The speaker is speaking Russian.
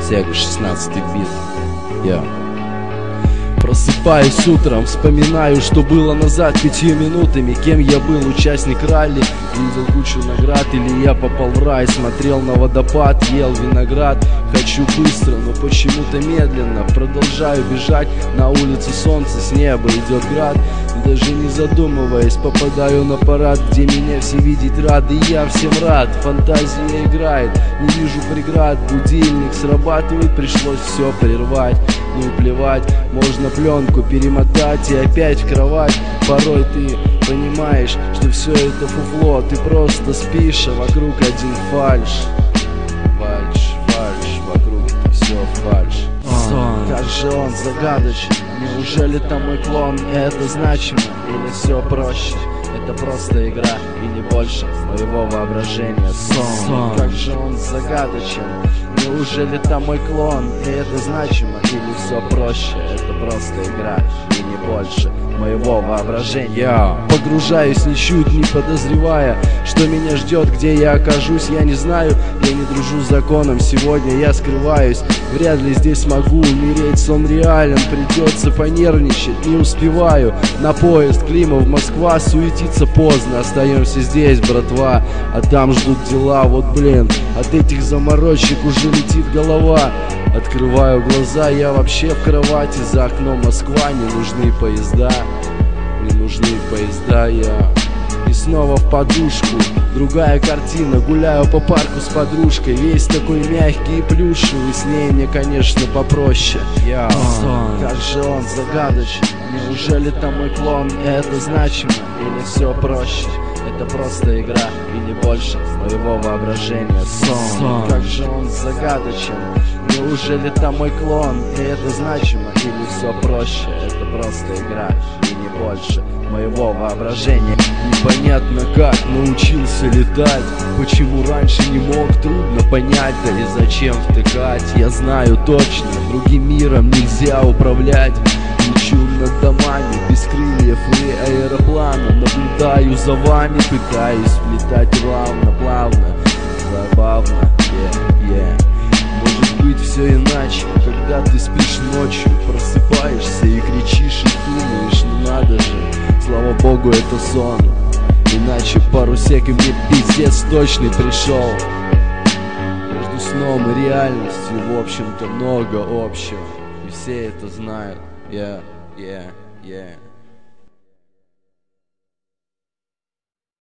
Сега 16-й бит. Просыпаюсь утром, вспоминаю, что было назад 5 минутами. Кем я был, участник ралли, видел кучу наград, или я попал в рай. Смотрел на водопад, ел виноград. Хочу быстро, но почему-то медленно. Продолжаю бежать, на улице солнце, с неба идет град. Даже не задумываясь, попадаю на парад, где меня все видеть рады, и я всем рад. Фантазия играет, не вижу преград. Будильник срабатывает, пришлось все прервать. Ну и плевать, можно пленку перемотать и опять в кровать. Порой ты понимаешь, что все это фуфло, ты просто спишь, а вокруг один фальшь. Фальшь, вокруг все фальшь. Как же он загадочен, неужели там мой клон? Это значимо или все проще? Это просто игра и не больше моего воображения. Сон, как же он загадочен, неужели там мой клон? И это значимо или все проще? Это просто игра и не больше моего воображения. Погружаюсь, ничуть не подозревая, что меня ждет, где я окажусь, я не знаю. Я не дружу с законом, сегодня я скрываюсь. Вряд ли здесь смогу умереть, сон реален, придется понервничать, не успеваю. На поезд Климов, Москва, суетиться поздно, остаемся здесь, братва, а там ждут дела. Вот блин, от этих заморочек уже летит голова. Открываю глаза, я вообще в кровати, за окном Москва, не нужны поезда, я. И снова в подушку, другая картина, гуляю по парку с подружкой, весь такой мягкий и плюшевый, с ней мне, конечно, попроще. Как же он загадочен, неужели там мой клон? Это значимо или все проще? Это просто игра и не больше моего воображения. Сон, как же он загадочен, неужели там мой клон? И это значимо или все проще? Это просто игра и не больше моего воображения. Непонятно как научился летать, почему раньше не мог, трудно понять. Да и зачем втыкать, я знаю точно, другим миром нельзя управлять. Лечу над домами, без крыльев и аэроплана, наблюдаю за вами, пытаюсь влетать плавно, забавно, Может быть все иначе, когда ты спишь ночью, просыпаешься и кричишь и думаешь, ну надо же, слава богу это сон, иначе пару сек и мне пиздец точный пришел. Между сном и реальностью, в общем-то, много общего, и все это знают. Yeah.